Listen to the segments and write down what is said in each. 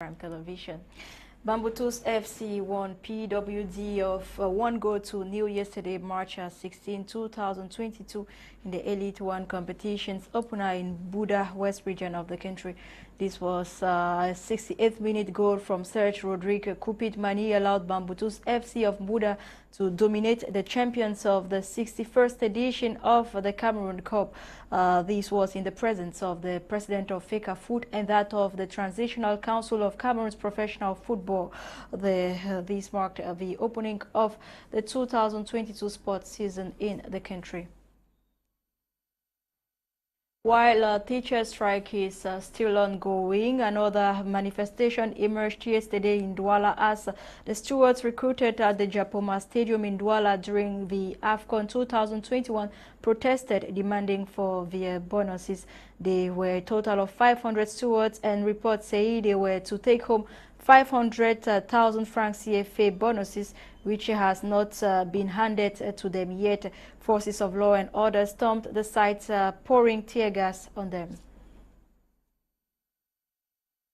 Prime Television. Bambutus FC won PWD of 1-0 yesterday, March 16, 2022, in the Elite One competitions opener in Buda, West region of the country. This was a 68th minute goal from Serge Rodrigue Kupit Mani allowed Bambutus FC of Buda to dominate the champions of the 61st edition of the Cameroon Cup. This was in the presence of the president of FECAFOOT and that of the Transitional Council of Cameroon's Professional Football. This marked the opening of the 2022 sports season in the country. While teacher strike is still ongoing, another manifestation emerged yesterday in Douala as the stewards recruited at the Japoma Stadium in Douala during the AFCON 2021 protested, demanding for their bonuses. There were a total of 500 stewards, and reports say they were to take home 500,000 francs CFA bonuses, which has not been handed to them yet. Forces of law and order stormed the site, pouring tear gas on them.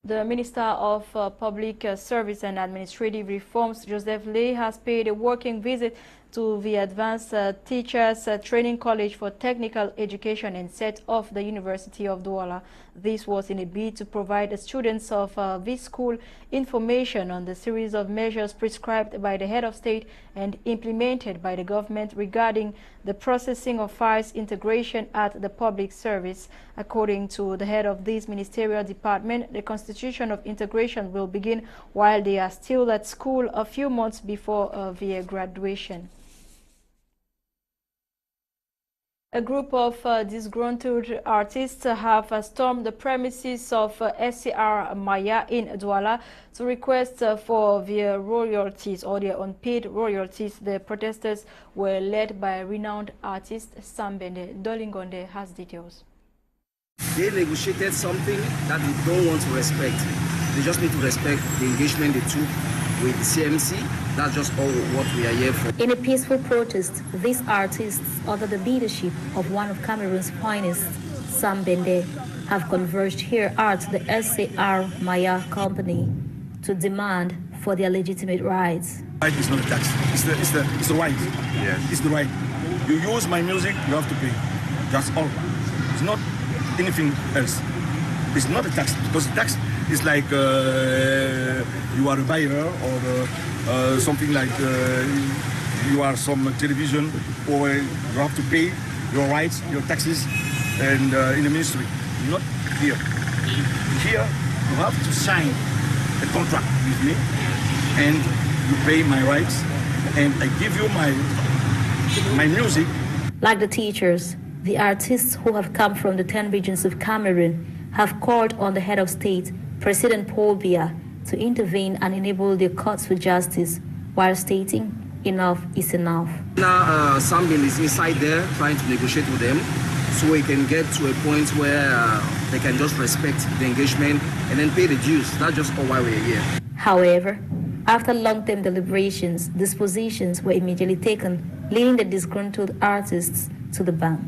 The Minister of Public Service and Administrative Reforms, Joseph Lay, has paid a working visit to the Advanced Teachers Training College for Technical Education and set of the University of Douala. This was in a bid to provide the students of this school information on the series of measures prescribed by the head of state and implemented by the government regarding the processing of files integration at the public service. According to the head of this ministerial department, the constitution of integration will begin while they are still at school a few months before their graduation. A group of disgruntled artists have stormed the premises of SCR Maya in Douala to request for their royalties or their unpaid royalties. The protesters were led by renowned artist Sambende. Dolingonde has details. They negotiated something that they don't want to respect. They just need to respect the engagement they took with CMC. That's just all what we are here for. In a peaceful protest, these artists, under the leadership of one of Cameroon's finest, Sam Bende, have converged here at the SCR Maya company to demand for their legitimate rights. Right is not a tax. It's the right. Yes. It's the right. You use my music, you have to pay. That's all. It's not anything else. It's not a tax, because tax is like you are a buyer or something like you are some television, or you have to pay your rights, your taxes, and in the ministry. Not here. Here you have to sign a contract with me, and you pay my rights, and I give you my music. Like the teachers, the artists who have come from the 10 regions of Cameroon have called on the head of state, President Paul Biya, to intervene and enable their courts for justice, while stating enough is enough. Now Sambin is inside there trying to negotiate with them so we can get to a point where they can just respect the engagement and then pay the dues. That's just all why we're here. However, after long-term deliberations, dispositions were immediately taken, leading the disgruntled artists to the bank.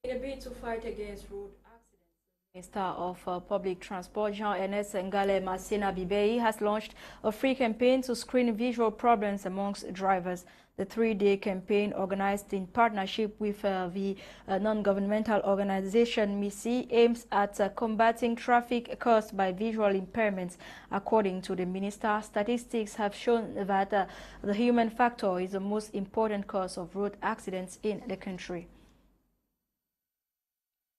In a bid to fight against road accidents, Minister of Public Transport Jean-Ernest Ngale Masina Bibei has launched a free campaign to screen visual problems amongst drivers. The three-day campaign, organized in partnership with the non-governmental organization MISI, aims at combating traffic caused by visual impairments. According to the minister, statistics have shown that the human factor is the most important cause of road accidents in the country.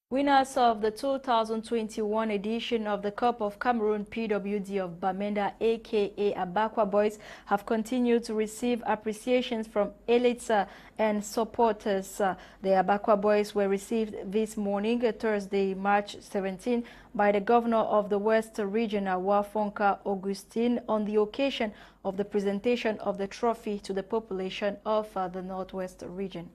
Winners of the 2021 edition of the Cup of Cameroon PWD of Bamenda, aka Abakwa Boys, have continued to receive appreciations from elites and supporters. The Abakwa Boys were received this morning, Thursday, March 17, by the Governor of the West Region, Wafonka Augustine, on the occasion of the presentation of the trophy to the population of the Northwest Region.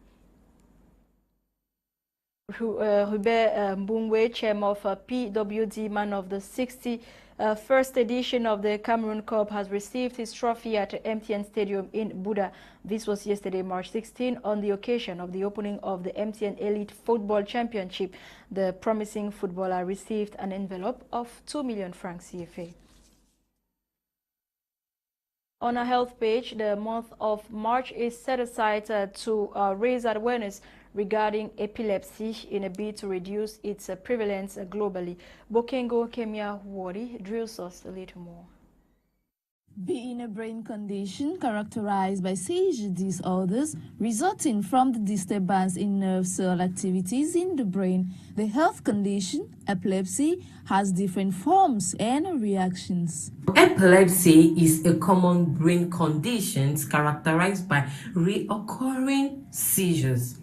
Hubert Mbungwe, chairman of PWD, man of the 61st edition of the Cameroon Cup, has received his trophy at MTN Stadium in Buda. This was yesterday, March 16, on the occasion of the opening of the MTN Elite Football Championship. The promising footballer received an envelope of 2 million francs CFA. On our health page, the month of March is set aside to raise awareness regarding epilepsy in a bid to reduce its prevalence globally. Bokengo Kemia Wori drills us a little more. Being a brain condition characterized by seizure disorders resulting from the disturbance in nerve cell activities in the brain, the health condition, epilepsy, has different forms and reactions. Epilepsy is a common brain condition characterized by recurring seizures.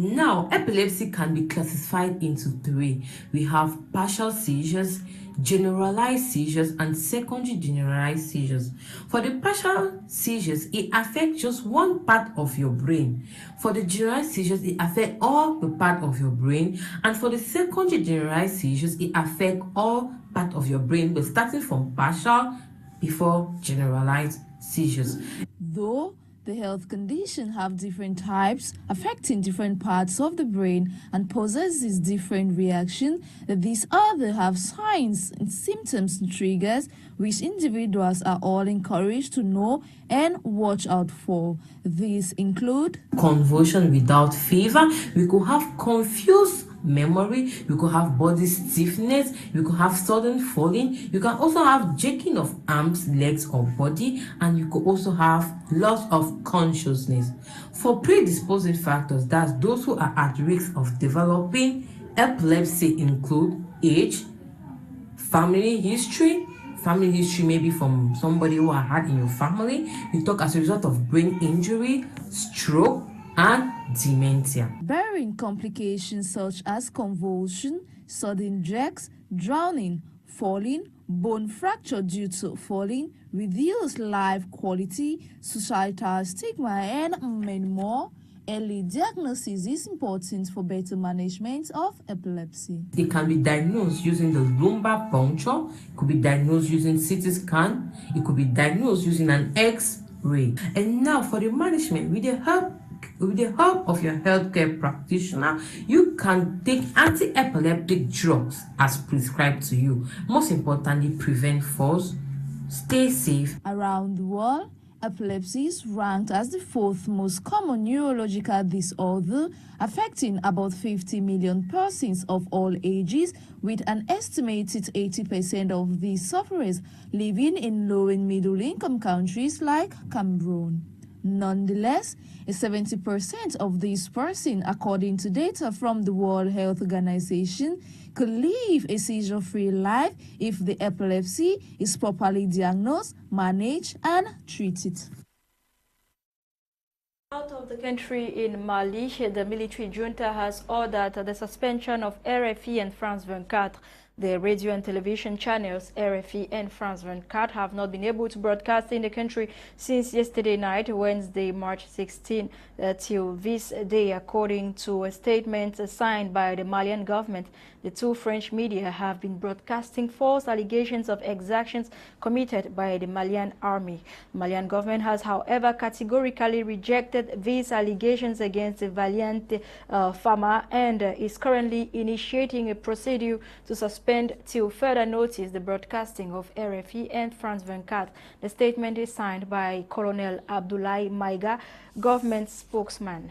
Now, epilepsy can be classified into three. We have partial seizures, generalized seizures, and secondary generalized seizures. For the partial seizures, it affects just one part of your brain. For the generalized seizures, it affects all the part of your brain. And for the secondary generalized seizures, it affects all part of your brain, but starting from partial before generalized seizures. Though the health condition have different types affecting different parts of the brain and possesses different reactions, these other have signs and symptoms and triggers which individuals are all encouraged to know and watch out for. These include convulsion without fever. We could have confused memory, you could have body stiffness, you could have sudden falling, you can also have jerking of arms, legs, or body, and you could also have loss of consciousness. For predisposing factors, that's those who are at risk of developing epilepsy, include age, family history maybe from somebody who had in your family. We talk as a result of brain injury, stroke, and dementia. Bearing complications such as convulsion, sudden jerks, drowning, falling, bone fracture due to falling, reduced life quality, societal stigma, and many more. Early diagnosis is important for better management of epilepsy. It can be diagnosed using the lumbar puncture, it could be diagnosed using CT scan, it could be diagnosed using an X-ray. And now for the management, with the help of your healthcare practitioner, you can take anti-epileptic drugs as prescribed to you. Most importantly, prevent falls, stay safe. Around the world, epilepsy is ranked as the fourth most common neurological disorder, affecting about 50 million persons of all ages, with an estimated 80% of these sufferers living in low and middle income countries like Cameroon. Nonetheless, 70% of these persons, according to data from the World Health Organization, could live a seizure-free life if the epilepsy is properly diagnosed, managed, and treated. Out of the country in Mali, the military junta has ordered the suspension of RFI and France 24. The radio and television channels RFI and France 24 have not been able to broadcast in the country since yesterday night, Wednesday, March 16, till this day, according to a statement signed by the Malian government. The two French media have been broadcasting false allegations of exactions committed by the Malian army. The Malian government has, however, categorically rejected these allegations against the valiant farmer and is currently initiating a procedure to suspend till further notice the broadcasting of RFI and France 24. The statement is signed by Colonel Abdoulaye Maiga, government spokesman.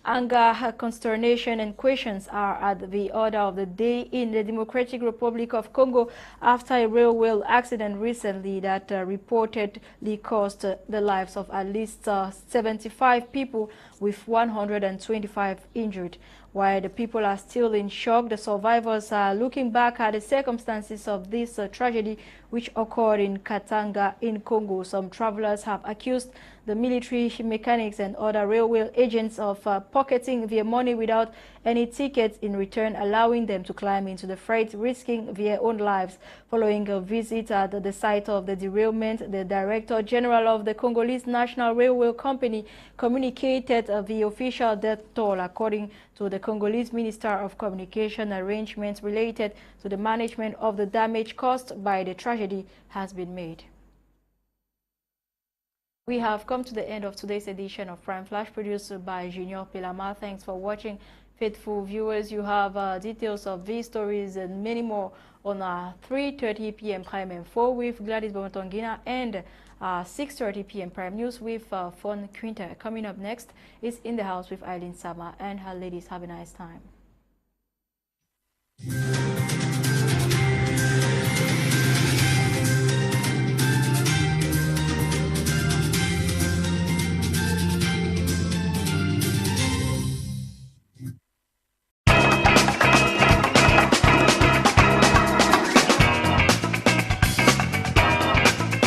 Anger, consternation, and questions are at the order of the day in the Democratic Republic of Congo after a railway accident recently that reportedly cost the lives of at least 75 people, with 125 injured. While the people are still in shock, the survivors are looking back at the circumstances of this tragedy which occurred in Katanga in Congo. Some travelers have accused the military, mechanics and other railway agents of pocketing their money without any tickets in return, allowing them to climb into the freight, risking their own lives. Following a visit at the site of the derailment, the Director General of the Congolese National Railway Company communicated the official death toll. According to the Congolese Minister of Communication, arrangements related to the management of the damage caused by the tragedy has been made. We have come to the end of today's edition of Prime Flash, produced by Junior Pelama. Thanks for watching. Faithful viewers, you have details of these stories and many more on 3:30 p.m. Prime Info with Gladys Bomotongina and 6:30 p.m. Prime News with Fon Quinter. Coming up next is In the House with Eileen Sama, and her ladies have a nice time.